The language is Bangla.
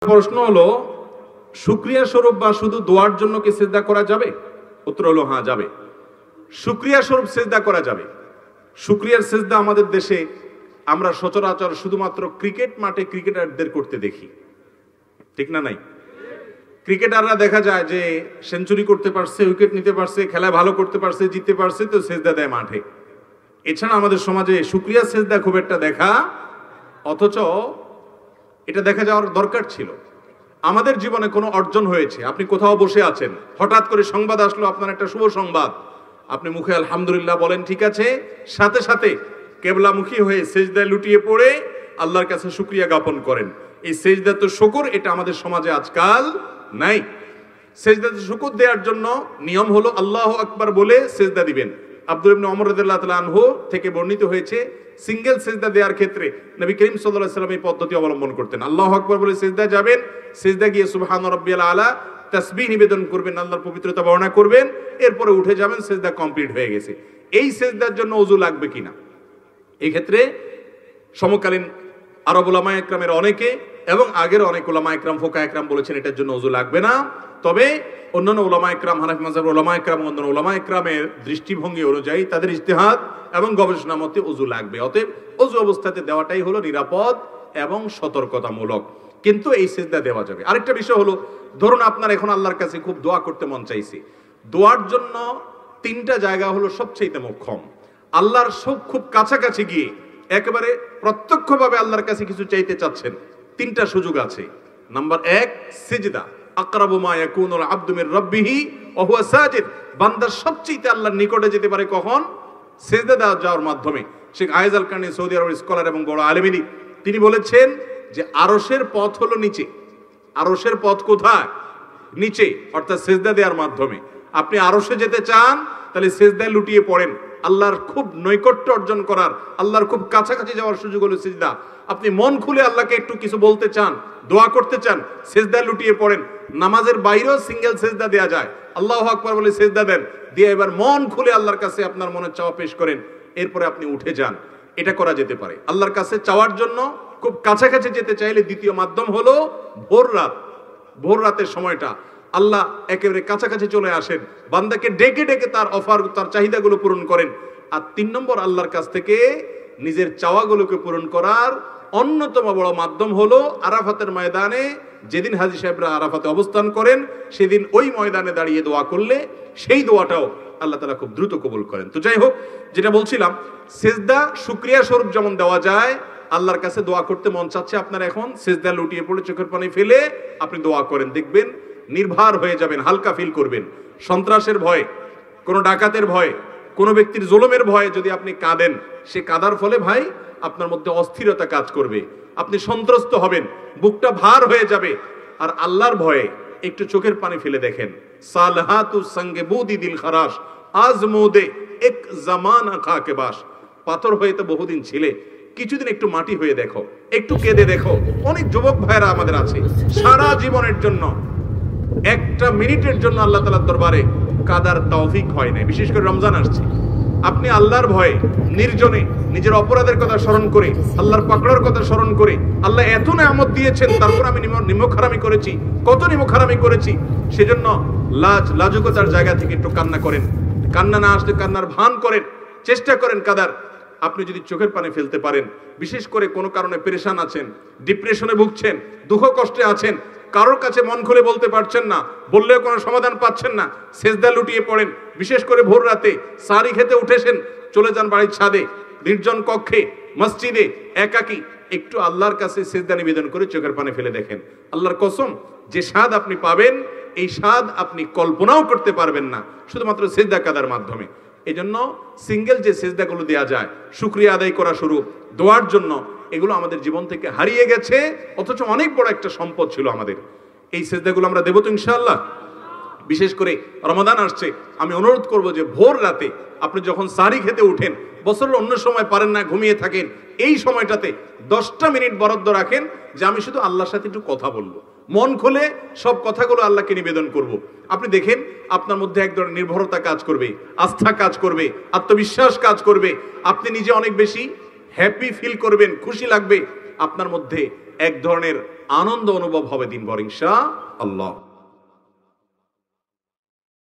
প্রশ্ন হলো, শুকরিয়া স্বরূপ বা শুধু দোয়ার জন্য কি সিজদা করা যাবে? উত্তর হলো হ্যাঁ, যাবে। শুকরিয়া স্বরূপ সিজদা করা যাবে। শুকরিয়ার সিজদা আমাদের দেশে আমরা সচরাচর শুধুমাত্র ক্রিকেট মাঠে ক্রিকেটারদের করতে দেখি, ঠিক না? নাই, ক্রিকেটাররা দেখা যায় যে সেঞ্চুরি করতে পারছে, উইকেট নিতে পারছে, খেলায় ভালো করতে পারছে, জিততে পারছে, তো সিজদা দেয় মাঠে। এছাড়া আমাদের সমাজে শুকরিয়া সিজদা খুব একটা দেখা, অথচ এটা দেখা যাওয়ার দরকার ছিল। আমাদের জীবনে কোনো অর্জন হয়েছে, আপনি কোথাও বসে আছেন, হঠাৎ করে সংবাদ আসলো আপনার একটা শুভ সংবাদ, আপনি মুখে আলহামদুলিল্লাহ বলেন, ঠিক আছে, সাথে সাথে কেবলামুখী হয়ে সিজদায় লুটিয়ে পড়ে আল্লাহর কাছে শুকরিয়া জ্ঞাপন করেন। এই সিজদাত শুকর এটা আমাদের সমাজে আজকাল নাই। সিজদাত শুকর দেওয়ার জন্য নিয়ম হলো আল্লাহু আকবার বলে সিজদা দিবেন। আব্দুল ইবনে ওমর রাদিয়াল্লাহু তাআলা আনহু থেকে বর্ণিত হয়েছে, সিঙ্গেল সিজদা দেওয়ার ক্ষেত্রে নবী করিম সাল্লাল্লাহু আলাইহি ওয়াসাল্লাম এই পদ্ধতি অবলম্বন করতেন। আল্লাহু আকবার বলে সিজদা যাবেন, সিজদা গিয়ে সুবহান রাব্বিয়াল আলা তাসবিহ নিবেদন করবেন, আল্লাহর পবিত্রতা বর্ণনা করবেন, এরপরে উঠে যাবেন, সিজদা কমপ্লিট হয়ে গেছে। এই সিজদার জন্য ওযু লাগবে কিনা, এই ক্ষেত্রে সমকালীন আরব উলামায়ে ইকরামের অনেকে এবং আগের অনেক উলামায়ে ইকরাম, ফোকায়ে ইকরাম বলেছেন এটার জন্য ওযু লাগবে না। তবে অন্যান্য উলামায়ে ইকরাম, হানাফি মাযহাবের উলামায়ে ইকরাম, অন্যান্য উলামায়ে ইকরামের দৃষ্টিভঙ্গি অনুযায়ী তাদের ইজতিহাদ এবং গবেষণা মতে ওযু লাগবে। অতএব ওযু অবস্থাতে দেওয়াটাই হলো নিরাপদ এবং সতর্কতামূলক, কিন্তু এই সিজদা দেওয়া যাবে। আরেকটা বিষয় হলো, ধরুন আপনার এখন আল্লাহর কাছে খুব দোয়া করতে মন চাইছে। দোয়ার জন্য তিনটা জায়গা হলো সবচেয়ে মোক্ষম। আল্লাহর সব খুব কাছাকাছি গিয়ে একেবারে প্রত্যক্ষভাবে আল্লাহর কাছে কিছু চাইতে চাচ্ছেন, তিনটা সুযোগ আছে। নাম্বার 1, সিজদা। আকরাবু মা ইয়াকুনুল আবদু মির রাব্বিহি ওয়া হুয়া সাজিদ। বান্দা সবচেয়ে আল্লাহর নিকটে যেতে পারে কখন? সিজদা যাওয়ার মাধ্যমে। শেখ আয়েজ আল কারনি, সৌদি আরবের স্কলার এবং বড় আলেমিনী, তিনি বলেছেন যে আরশের পথ হলো নিচে। আরশের পথ কোথায়? নিচে, অর্থাৎ সিজদা দেওয়ার মাধ্যমে। আপনি আরশে যেতে চান, তাহলে সিজদায় লুটিয়ে পড়েন। আল্লাহর খুব নৈকট্য অর্জন করার, আল্লাহর খুব কাছাকাছি যাওয়ার সুযোগ হলো সিজদা। আপনি মন খুলে আল্লাহকে একটু কিছু বলতে চান, দোয়া করতে চান, সিজদায় লুটিয়ে পড়েন। নামাজের বাইরেও সিঙ্গেল সিজদা দেয়া যায়। আল্লাহু আকবার বলে সিজদা দেন, দিয়ে এবার মন খুলে আল্লাহর কাছে আপনার মনের চাওয়া পেশ করেন, এরপরে আপনি উঠে যান। এটা করা যেতে পারে। আল্লাহর কাছে চাওয়ার জন্য খুব কাছাকাছি যেতে চাইলে দ্বিতীয় মাধ্যম হলো ভোর রাত। ভোর রাতের সময়টা আল্লাহ একেবারে কাছাকাছি চলে আসেন, বান্দাকে ডেকে ডেকে তার অফার, তার চাহিদাগুলো পূরণ করেন। আর 3 নম্বর, আল্লাহর কাছ থেকে নিজের চাওয়াগুলোকে পূরণ করার অন্যতম বড় মাধ্যম হলো আরাফাতের ময়দানে, যেদিন হাজী সাহেবরা আরাফাতে অবস্থান করেন, সেদিন ওই ময়দানে দাঁড়িয়ে দোয়া করলে সেই দোয়াটাও আল্লাহ তাআলা খুব দ্রুত কবুল করেন। তো যাই হোক, যেটা বলছিলাম, সিজদা শুকরিয়া স্বরূপ যেমন দেওয়া যায়, আল্লাহর কাছে দোয়া করতে মন চাচ্ছে আপনার এখন, সিজদা লুটিয়ে পড়ে চোখের পানি ফেলে আপনি দোয়া করেন, দেখবেন নির্ভার হয়ে যাবেন, হালকা ফিল করবেন। সন্ত্রাসের ভয়, কোনো ডাকাতের ভয়, কোনো ব্যক্তির জুলুমের ভয়ে যদি আপনি কাঁদেন, সে কাঁদার ফলে ভাই আপনার মধ্যে অস্থিরতা কাজ করবে, আপনি সন্ত্রস্ত হবেন, বুকটা ভার হয়ে যাবে। আর আল্লাহর ভয়ে একটু চোখের পানি ফেলে দেখেন, সালহাতু সঙ্গে বুদি দিল খারাস আজমুদে এক জামানা খাকে বাস। পাথর হয়ে তো বহুদিন ছিলে, কিছুদিন একটু মাটি হয়ে দেখো, একটু কেঁদে দেখো। অনেক যুবক ভাইরা আমাদের আছে, সারা জীবনের জন্য একটা মিনিটের জন্য আল্লাহ তাআলার দরবারে কাদার তৌফিক হয় না। বিশেষ করে রমজান আসছে, আপনি আল্লাহর ভয়ে নির্জনে নিজের অপরাধের কথা স্মরণ করে, আল্লাহর পাকড়ার কথা স্মরণ করে, আল্লাহ এত নেয়ামত দিয়েছেন, তারপর আমি নিমক হারামি করেছি, কত নিমক হারামি করেছি, সেজন্য লাজুকতার জায়গা থেকে একটু কান্না করেন। কান্না না আসলে কান্নার ভান করেন, চেষ্টা করেন কাদার। আপনি যদি চোখের পানি ফেলতে পারেন, বিশেষ করে কোনো কারণে পেরেশান আছেন, ডিপ্রেশনে ভুগছেন, দুঃখ কষ্টে আছেন, কারোর কাছে মন খুলে বলতে পারছেন না, বললেও কোনো সমাধান পাচ্ছেন না, সিজদা লুটিয়ে পড়েন। বিশেষ করে ভোর রাতে সারি খেতে উঠেছেন, চলে যান বাড়ির ছাদে, নির্জন কক্ষে, মসজিদে, একাকী, একটু আল্লাহর কাছে সিজদা নিবেদন করে চোখের পানি ফেলে দেখেন। আল্লাহর কসম, যে স্বাদ আপনি পাবেন, এই স্বাদ আপনি কল্পনাও করতে পারবেন না, শুধুমাত্র সিজদা কাদার মাধ্যমে। এই জন্য সিঙ্গেল যে সিজদাগুলো দেওয়া যায় শুকরিয়া আদায় করা শুরু দোয়ার জন্য, এগুলো আমাদের জীবন থেকে হারিয়ে গেছে, অথচ অনেক বড় একটা সম্পদ ছিল আমাদের। এই সিজদাগুলো আমরা দেব তো ইনশাআল্লাহ। বিশেষ করে রমাদান আসছে, আমি অনুরোধ করব যে ভোর রাতে আপনি যখন সারি খেতে উঠেন, বছরের অন্য সময় পারেন না, ঘুমিয়ে থাকেন, এই সময়টাতে 10টা মিনিট বরাদ্দ রাখেন যে আমি শুধু আল্লাহর সাথে একটু কথা বলবো, মন খুলে সব কথাগুলো আল্লাহকে নিবেদন করব। আপনি দেখেন আপনার মধ্যে এক ধরনের নির্ভরতা কাজ করবে, আস্থা কাজ করবে, আত্মবিশ্বাস কাজ করবে, আপনি নিজে অনেক বেশি হ্যাপি ফিল করবেন, খুশি লাগবে, আপনার মধ্যে এক ধরনের আনন্দ অনুভব হবে দিনভর ইনশাআল্লাহ।